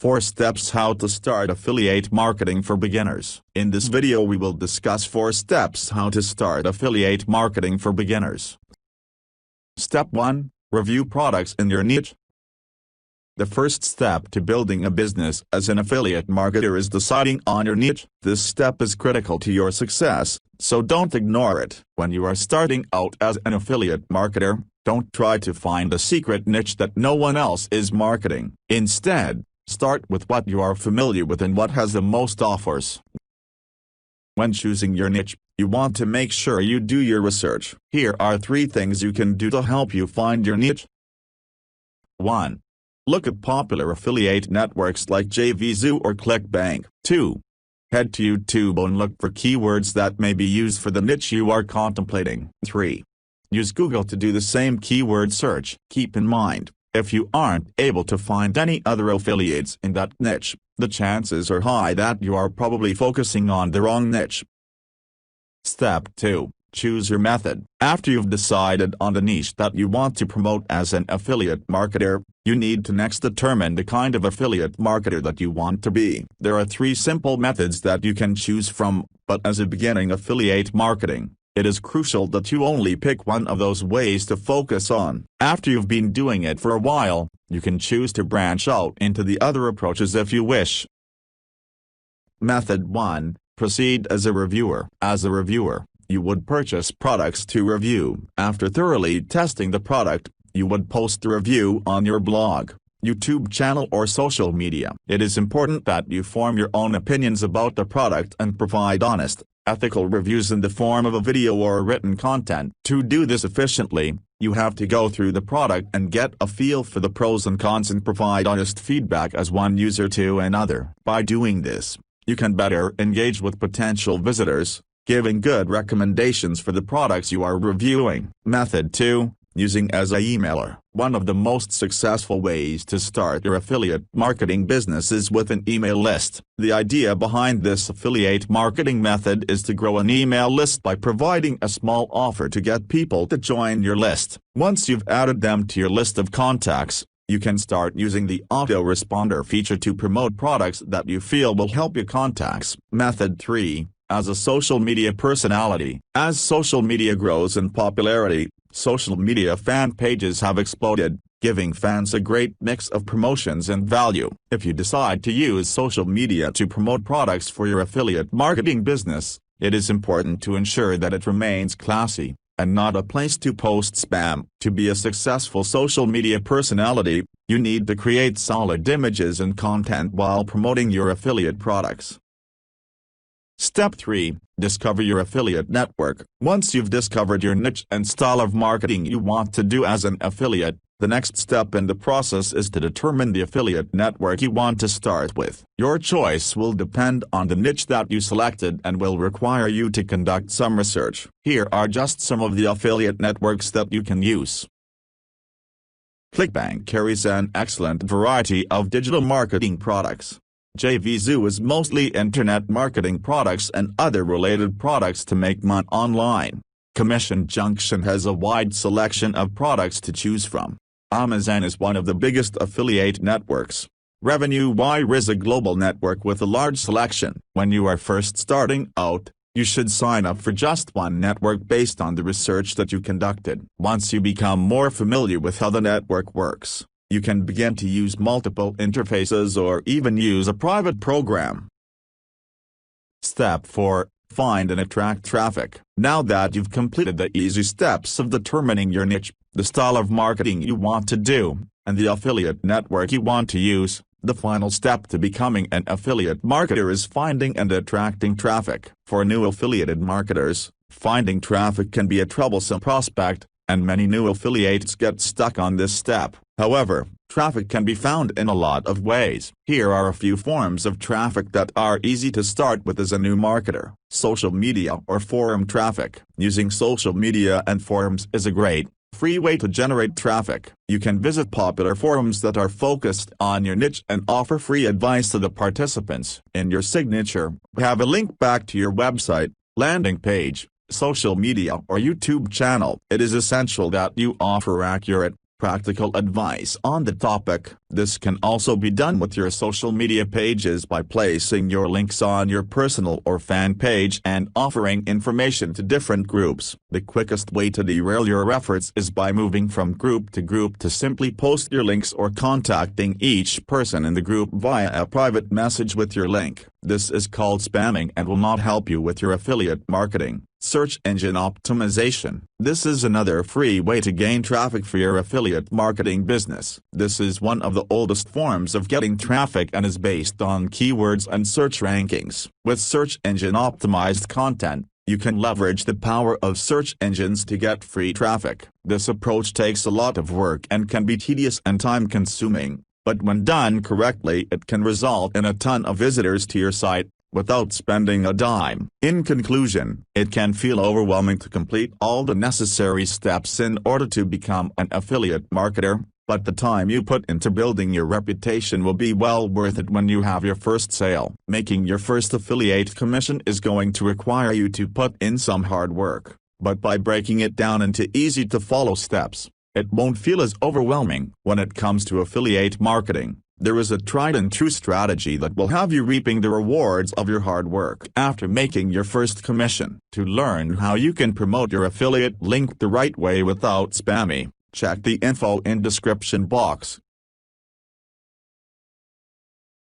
4 Steps How to Start Affiliate Marketing for Beginners. In this video we will discuss 4 steps how to start affiliate marketing for beginners. Step 1. Review products in your niche. The first step to building a business as an affiliate marketer is deciding on your niche. This step is critical to your success, so don't ignore it. When you are starting out as an affiliate marketer, don't try to find a secret niche that no one else is marketing. Instead, start with what you are familiar with and what has the most offers. When choosing your niche, you want to make sure you do your research. Here are 3 things you can do to help you find your niche. 1. Look at popular affiliate networks like JVZoo or ClickBank. 2. Head to YouTube and look for keywords that may be used for the niche you are contemplating. 3. Use Google to do the same keyword search. Keep in mind, if you aren't able to find any other affiliates in that niche, the chances are high that you are probably focusing on the wrong niche. Step 2. Choose your method. After you've decided on the niche that you want to promote as an affiliate marketer, you need to next determine the kind of affiliate marketer that you want to be. There are 3 simple methods that you can choose from, but as a beginning affiliate marketing, it is crucial that you only pick one of those ways to focus on. After you've been doing it for a while, you can choose to branch out into the other approaches if you wish. Method 1. Proceed as a reviewer. As a reviewer, you would purchase products to review. After thoroughly testing the product, you would post the review on your blog, YouTube channel or social media. It is important that you form your own opinions about the product and provide honest, ethical reviews in the form of a video or written content. To do this efficiently, you have to go through the product and get a feel for the pros and cons and provide honest feedback as one user to another. By doing this, you can better engage with potential visitors, giving good recommendations for the products you are reviewing. Method 2. Using as a emailer. One of the most successful ways to start your affiliate marketing business is with an email list. The idea behind this affiliate marketing method is to grow an email list by providing a small offer to get people to join your list. Once you've added them to your list of contacts, you can start using the autoresponder feature to promote products that you feel will help your contacts. Method 3. As a social media personality. As social media grows in popularity, social media fan pages have exploded, giving fans a great mix of promotions and value. If you decide to use social media to promote products for your affiliate marketing business, it is important to ensure that it remains classy, and not a place to post spam. To be a successful social media personality, you need to create solid images and content while promoting your affiliate products. Step 3. Discover your affiliate network. Once you've discovered your niche and style of marketing you want to do as an affiliate, the next step in the process is to determine the affiliate network you want to start with. Your choice will depend on the niche that you selected and will require you to conduct some research. Here are just some of the affiliate networks that you can use. ClickBank carries an excellent variety of digital marketing products. JVZoo is mostly internet marketing products and other related products to make money online. Commission Junction has a wide selection of products to choose from. Amazon is one of the biggest affiliate networks. RevenueWire is a global network with a large selection. When you are first starting out, you should sign up for just one network based on the research that you conducted. Once you become more familiar with how the network works, you can begin to use multiple interfaces or even use a private program. Step 4. Find and attract traffic. Now that you've completed the easy steps of determining your niche, the style of marketing you want to do, and the affiliate network you want to use, the final step to becoming an affiliate marketer is finding and attracting traffic. For new affiliated marketers, finding traffic can be a troublesome prospect, and many new affiliates get stuck on this step. However, traffic can be found in a lot of ways. Here are a few forms of traffic that are easy to start with as a new marketer. Social media or forum traffic. Using social media and forums is a great, free way to generate traffic. You can visit popular forums that are focused on your niche and offer free advice to the participants. In your signature, have a link back to your website, landing page, social media or YouTube channel. It is essential that you offer accurate, Practical advice on the topic. This can also be done with your social media pages by placing your links on your personal or fan page and offering information to different groups. The quickest way to derail your efforts is by moving from group to simply post your links or contacting each person in the group via a private message with your link. This is called spamming and will not help you with your affiliate marketing. Search engine optimization. This is another free way to gain traffic for your affiliate marketing business. This is one of the oldest forms of getting traffic and is based on keywords and search rankings. With search engine optimized content, you can leverage the power of search engines to get free traffic. This approach takes a lot of work and can be tedious and time-consuming, but when done correctly it can result in a ton of visitors to your site, without spending a dime. In conclusion, it can feel overwhelming to complete all the necessary steps in order to become an affiliate marketer, but the time you put into building your reputation will be well worth it when you have your first sale. Making your first affiliate commission is going to require you to put in some hard work, but by breaking it down into easy-to-follow steps, it won't feel as overwhelming. When it comes to affiliate marketing, there is a tried-and-true strategy that will have you reaping the rewards of your hard work after making your first commission. To learn how you can promote your affiliate link the right way without spamming, check the info in description box.